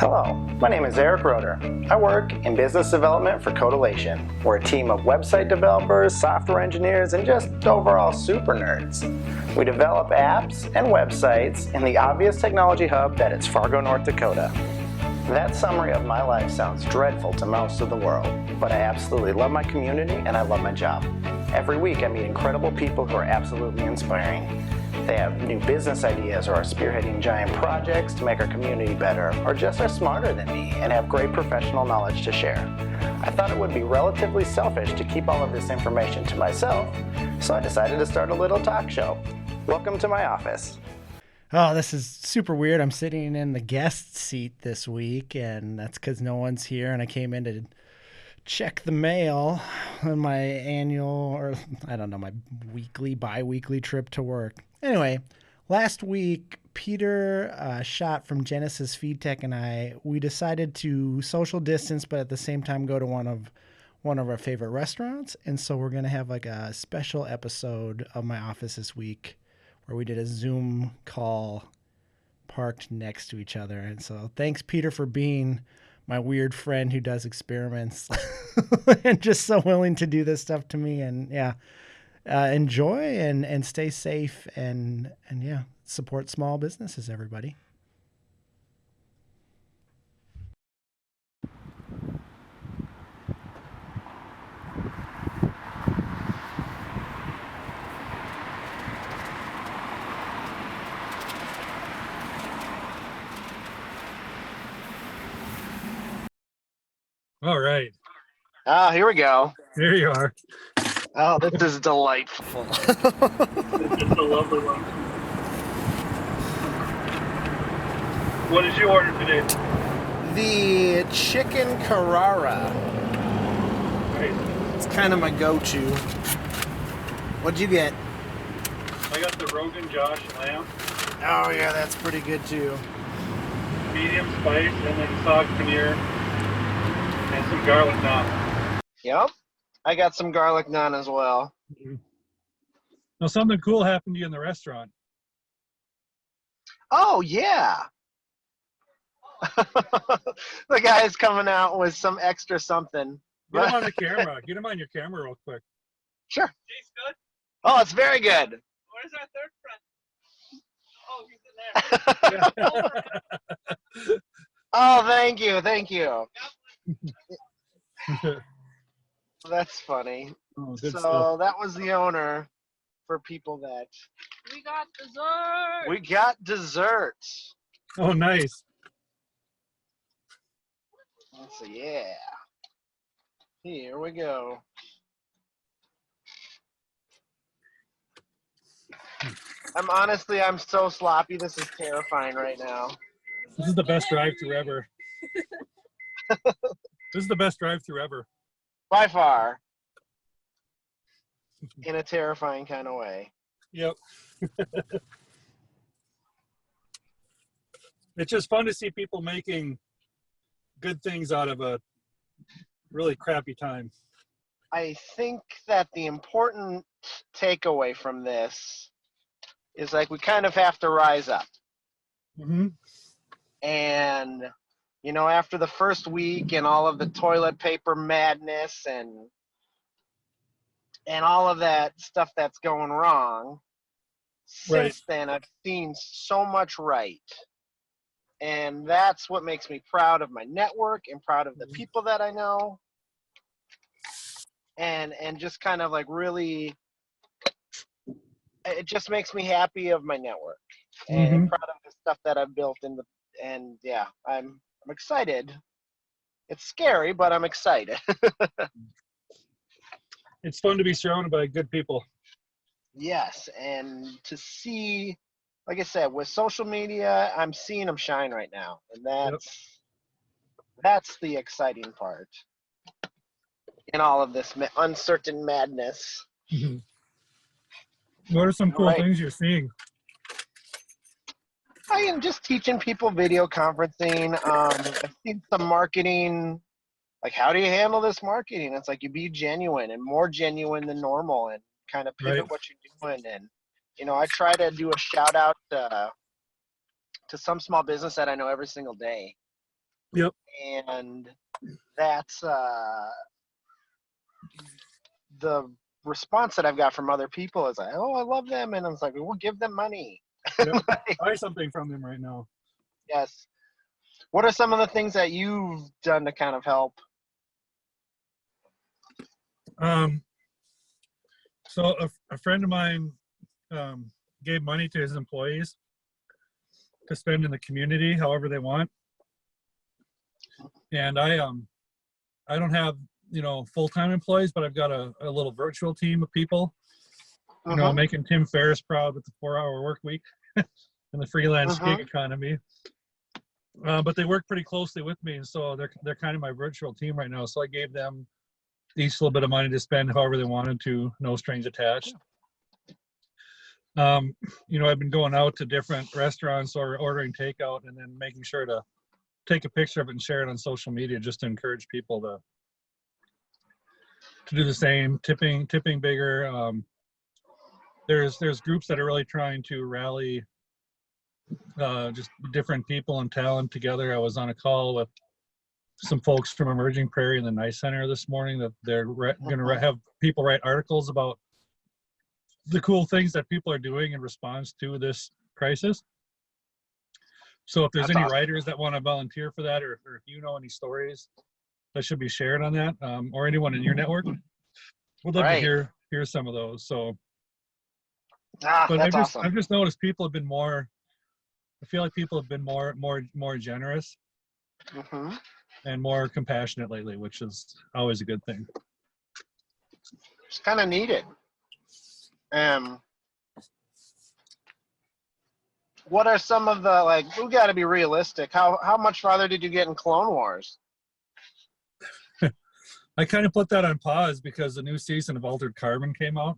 Hello, my name is Erick. I work in business development for Codilation. We're a team of website developers, software engineers, and just overall super nerds. We develop apps and websites in the obvious technology hub that is Fargo, North Dakota. That summary of my life sounds dreadful to most of the world, but I absolutely love my community and I love my job. Every week I meet incredible people who are absolutely inspiring. They have new business ideas or are spearheading giant projects to make our community better, or just are smarter than me and have great professional knowledge to share. I thought it would be relatively selfish to keep all of this information to myself, so I decided to start a little talk show. Welcome to my office. Oh, this is super weird. I'm sitting in the guest seat this week, and that's because no one's here, and I came in to check the mail on my annual, or I don't know, my weekly, bi-weekly trip to work. Anyway, last week, Peter Schott from Genesis Feed Tech and we decided to social distance, but at the same time go to one of our favorite restaurants. And so we're going to have like a special episode of my office this week where we did a Zoom call parked next to each other. And so thanks, Peter, for being my weird friend who does experiments and just so willing to do this stuff to me. And yeah, enjoy and stay safe and yeah, support small businesses, everybody. All right. Here we go. There you are. Oh, this is delightful. It's a lovely one. What did you order today? The chicken Carrara. Nice. It's kind of my go-to. What'd you get? I got the Rogan Josh lamb, Oh yeah, that's pretty good too. medium spice, and then sag paneer, and some garlic naan. Yep. I got some garlic naan as well. Now, something cool happened to you in the restaurant. Oh, yeah. The guy's coming out with some extra something. Get him on the camera. Get him on your camera real quick. Sure. Tastes good. Oh, it's very good. Where's our third friend? Oh, he's in there. Oh, thank you. Thank you. That's funny. Oh, good So stuff. that was the owner for people that We got dessert. we got dessert. Oh, nice. So yeah. Here we go. I'm so sloppy. This is terrifying right now. This is the best drive-thru ever. This is the best drive-thru ever. By far. In a terrifying kind of way. Yep. It's just fun to see people making good things out of a really crappy time. I think that the important takeaway from this is like we kind of have to rise up. Mm-hmm. And, you know, after the first week and all of the toilet paper madness and all of that stuff that's going wrong, Right. since then I've seen so much right. And that's what makes me proud of my network and proud of the people that I know. And just kind of like really, it just makes me happy of my network and proud of the stuff that I've built and yeah, I'm excited. It's scary, but I'm excited. It's fun to be surrounded by good people. Yes, and to see, like I said, with social media, I'm seeing them shine right now, and that's the exciting part in all of this uncertain madness. Mm-hmm. What are some cool things you're seeing? I am just teaching people video conferencing. I've seen some marketing, like how do you handle this marketing? It's like you be genuine and more genuine than normal and kind of pivot what you're doing. And, you know, I try to do a shout out to some small business that I know every single day. Yep. And that's the response that I've got from other people is like, oh, I love them, and I was like, we'll give them money. Yep. Buy something from them right now. Yes. What are some of the things that you've done to kind of help? So a friend of mine gave money to his employees to spend in the community however they want. And I don't have, full-time employees, but I've got a little virtual team of people, making Tim Ferriss proud with the 4-hour work week and the freelance gig economy. But they work pretty closely with me, and so they're kind of my virtual team right now. So I gave them each a little bit of money to spend however they wanted to, no strings attached. I've been going out to different restaurants or ordering takeout and then making sure to take a picture of it and share it on social media just to encourage people to do the same, tipping bigger. There's groups that are really trying to rally just different people and talent together. I was on a call with some folks from Emerging Prairie and the Nice Center this morning that they're going to have people write articles about the cool things that people are doing in response to this crisis. So if there's any writers that want to volunteer for that, or if you know any stories that should be shared on that, or anyone in your network, we'd love to hear some of those. So, but I've just noticed people have been more. I feel like people have been more generous and more compassionate lately, which is always a good thing. It's kind of needed. What are some of the, we got to be realistic. How much farther did you get in Clone Wars? I kind of put that on pause because the new season of Altered Carbon came out.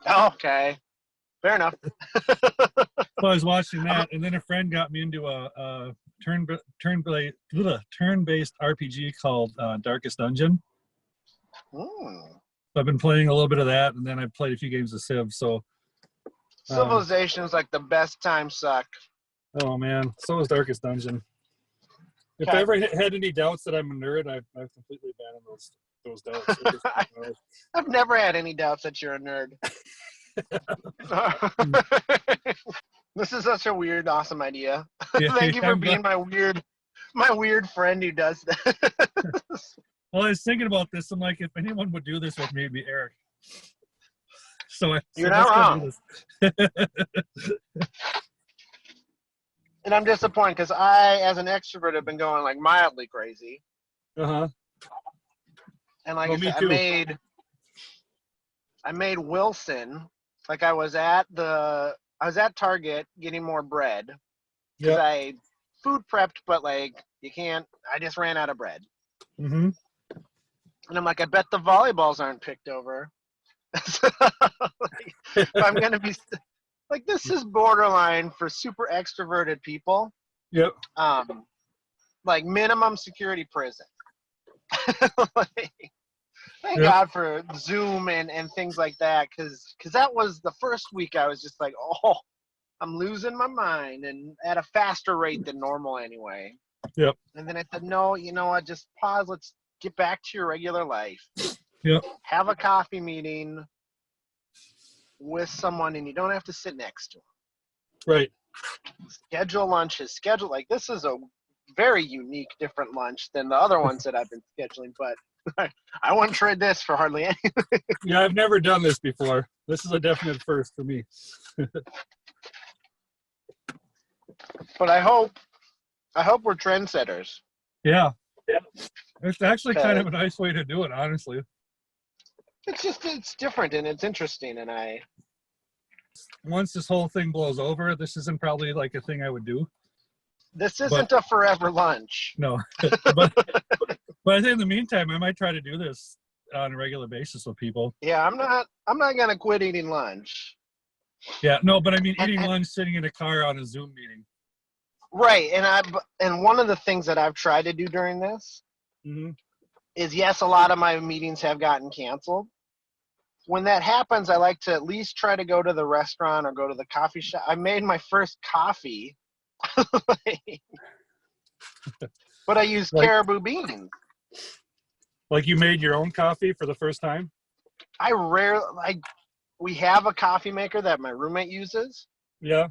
Okay, fair enough. So I was watching that, and then a friend got me into a turn-based RPG called Darkest Dungeon. So I've been playing a little bit of that, and then I've played a few games of Civ. So Civilization is like the best time suck. Oh man, so is Darkest Dungeon. If I ever had any doubts that I'm a nerd, I've completely abandoned those doubts. I've never had any doubts that you're a nerd. This is such a weird, awesome idea. Thank you for being my weird friend who does that. Well, I was thinking about this. I'm like, if anyone would do this with me, it'd be Eric. You're not wrong. And I'm disappointed because I, as an extrovert, have been going like mildly crazy. And like I said, I made Wilson. Like I was at Target getting more bread because I food prepped, but like you can't. I just ran out of bread. And I'm like, I bet the volleyballs aren't picked over. I'm gonna be like, this is borderline for super extroverted people. Like minimum security prison. Thank God for Zoom and things like that, because that was the first week I was just like, oh, I'm losing my mind, and at a faster rate than normal anyway. And then I said, no, you know what, just pause, let's get back to your regular life. Have a coffee meeting with someone, and you don't have to sit next to them. Schedule lunches. Like, this is a very unique, different lunch than the other ones that I've been scheduling, but I wouldn't trade this for hardly anything. Yeah, I've never done this before. This is a definite first for me. But I hope we're trendsetters. Yeah. It's actually kind of a nice way to do it, honestly. It's different and it's interesting, and once this whole thing blows over, this isn't probably like a thing I would do. This isn't a forever lunch. No. but I think in the meantime, I might try to do this on a regular basis with people. Yeah, I'm not gonna quit eating lunch. Yeah, no, but I mean eating lunch sitting in a car on a Zoom meeting. Right, and one of the things that I've tried to do during this is, yes, a lot of my meetings have gotten canceled. When that happens, I like to at least try to go to the restaurant or go to the coffee shop. I made my first coffee. But I use Like- caribou beans. Like you made your own coffee for the first time? We have a coffee maker that my roommate uses, Yeah.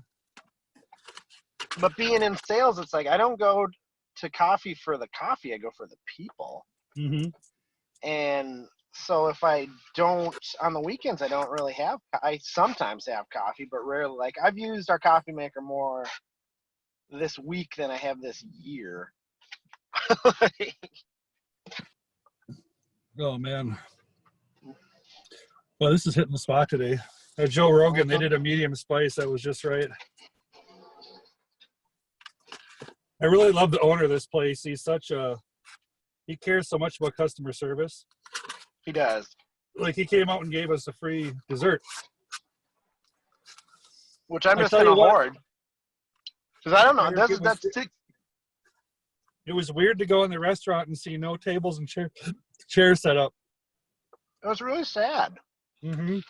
but being in sales, it's like I don't go to coffee for the coffee. I go for the people. Mm-hmm. And so if I don't, on the weekends, I sometimes have coffee, but rarely. Like I've used our coffee maker more this week than I have this year. Oh man. Well, this is hitting the spot today. Joe Rogan, they did a medium spice that was just right. I really love the owner of this place. He cares so much about customer service. He does. Like he came out and gave us a free dessert. Which I'm I just tell gonna you what- hoard. Because I don't know. Erick, It it was weird to go in the restaurant and see no tables and chairs set up. was really sad. Mm-hmm.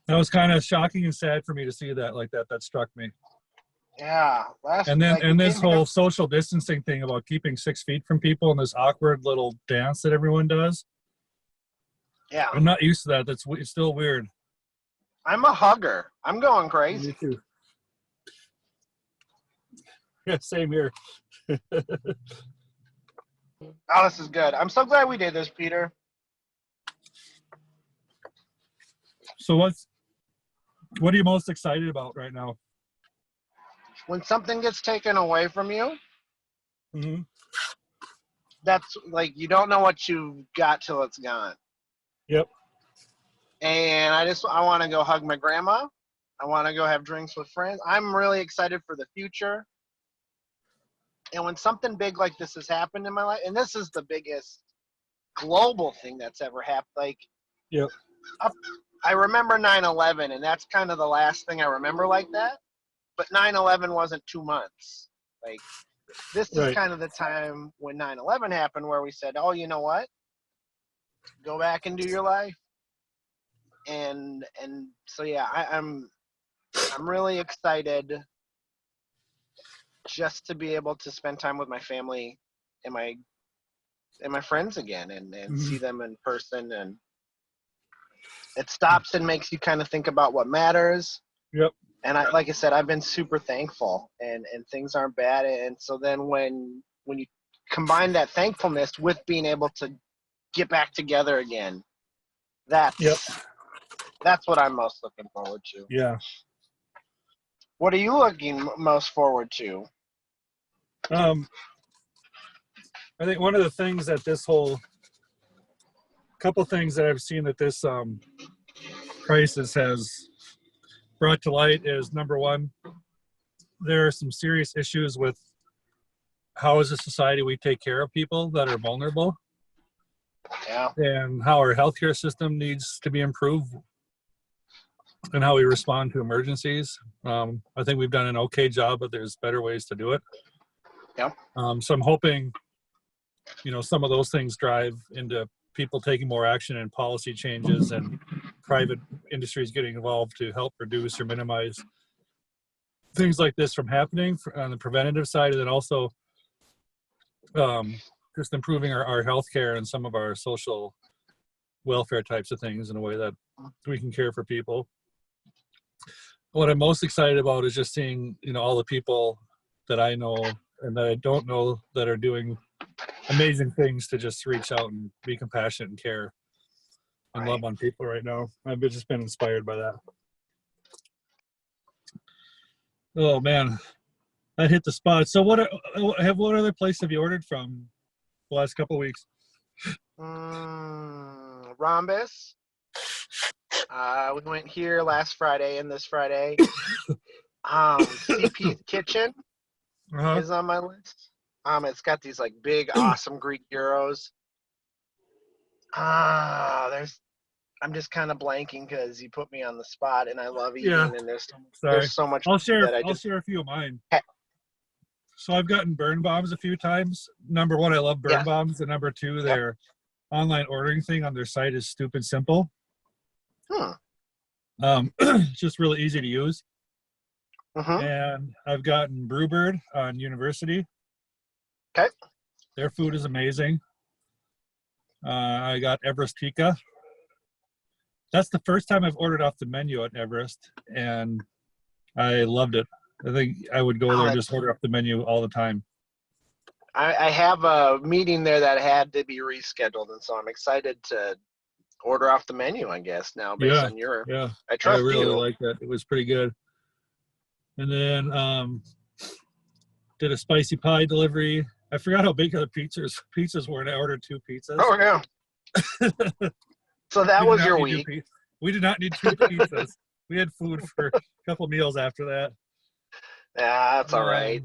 That was kind of shocking and sad for me to see that like that. That struck me. Yeah. And this whole social distancing thing about keeping 6 feet from people and this awkward little dance that everyone does. Yeah. I'm not used to that. It's still weird. I'm a hugger. I'm going crazy. Me too. Yeah, same here. Oh, this is good. I'm so glad we did this, Peter. So what are you most excited about right now? When something gets taken away from you, Mm-hmm. that's like you don't know what you got till it's gone. Yep. And I want to go hug my grandma. I want to go have drinks with friends. I'm really excited for the future. And when something big like this has happened in my life, and this is the biggest global thing that's ever happened, like, Yep. I remember 9/11, and that's kind of the last thing I remember like that. But 9/11 wasn't 2 months. Like, this is Right. kind of the time when 9/11 happened where we said, oh, you know what? Go back and do your life. And so, yeah, I'm really excited just to be able to spend time with my family and my friends again and see them in person. And it stops and makes you kind of think about what matters. Yep. And like I said, I've been super thankful and things aren't bad. And so then when you combine that thankfulness with being able to get back together again, that's what I'm most looking forward to. Yeah. What are you looking most forward to? I think one of the things that couple things that I've seen that this crisis has brought to light is, number one, there are some serious issues with how as a society we take care of people that are vulnerable. Yeah. And how our healthcare system needs to be improved and how we respond to emergencies. I think we've done an okay job, but there's better ways to do it. Yeah. So I'm hoping, some of those things drive into people taking more action and policy changes and private industries getting involved to help reduce or minimize things like this from happening on the preventative side, and then also just improving our healthcare and some of our social welfare types of things in a way that we can care for people. What I'm most excited about is just seeing, all the people that I know and that I don't know that are doing amazing things to just reach out and be compassionate and care and love on people right now. I've just been inspired by that. Oh man, that hit the spot. So what other place have you ordered from the last couple of weeks? Rhombus. We went here last Friday and this Friday. CP's Kitchen is on my list. It's got these like big, awesome Greek gyros. I'm just kind of blanking because you put me on the spot, and I love eating. Yeah. And there's so much. I'll share that a few of mine. Okay. So I've gotten Burn Bombs a few times. Number one, I love Burn Bombs, and number two, their online ordering thing on their site is stupid simple. It's just really easy to use. And I've gotten Brewbird on University. Okay. Their food is amazing. I got Everest Tikka. That's the first time I've ordered off the menu at Everest, and I loved it. I think I would go there and just order off the menu all the time. I have a meeting there that had to be rescheduled, and so I'm excited to order off the menu, I guess, now based on your. Yeah. I trust really you. liked that. It was pretty good. And then did a spicy pie delivery. I forgot how big the pizzas were, and I ordered 2 pizzas. Oh yeah. So that was your week. We did not need 2 pizzas. We had food for a couple meals after that. Yeah, that's all right.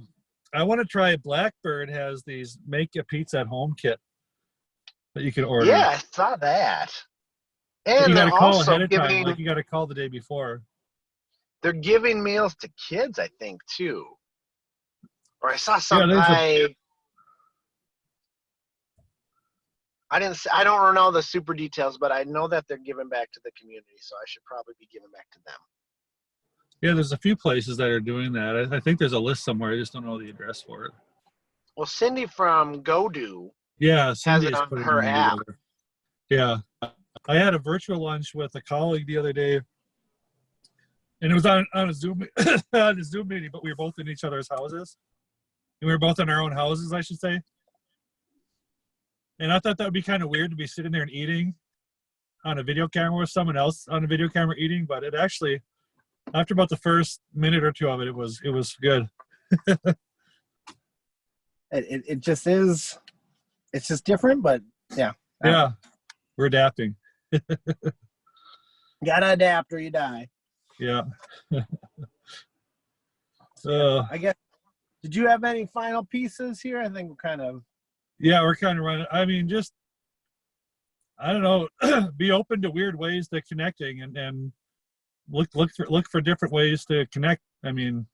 I want to try Blackbird has these make a pizza at home kit that you can order. Yeah, I saw that. And you got they're to call also ahead of time. giving, Like you got to call the day before. they're giving meals to kids, I think, too. Or I saw something. I don't know the super details, but I know that they're giving back to the community, so I should probably be giving back to them. Yeah, there's a few places that are doing that. I think there's a list somewhere. I just don't know the address for it. Well, Cindy from GoDo Yeah, has it on her app. Together. Yeah. I had a virtual lunch with a colleague the other day, and it was on a Zoom on a Zoom meeting, but we were both in each other's houses. And we were both in our own houses, I should say. And I thought that would be kind of weird to be sitting there and eating on a video camera with someone else on a video camera eating, but it actually, after about the first minute or two of it, it was good. It just is. It's just different, but yeah. Yeah, we're adapting. Gotta adapt or you die. Yeah. I guess. Did you have any final pieces here? I think we're kind of. Yeah, we're kind of running. I mean, just I don't know. Be open to weird ways to connecting, and look for different ways to connect. I mean,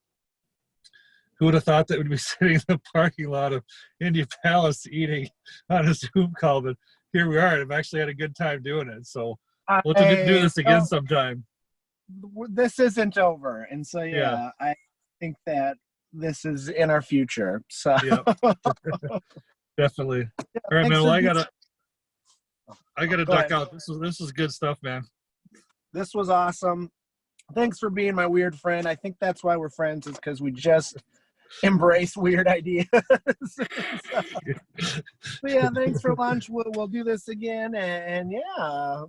who would have thought that we'd be sitting in the parking lot of Indy Palace eating on a Zoom call? But here we are, and I've actually had a good time doing it. So we'll have to do this again sometime. This isn't over, and so yeah, I think that this is in our future. So yeah. Definitely. All right, man. Well, I gotta duck out. This is good stuff, man. This was awesome. Thanks for being my weird friend. I think that's why we're friends, is because we just embrace weird ideas. So yeah, thanks for lunch. We'll do this again, and yeah,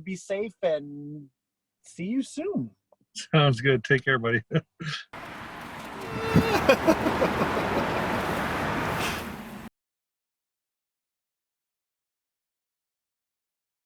be safe and see you soon. Sounds good. Take care, buddy.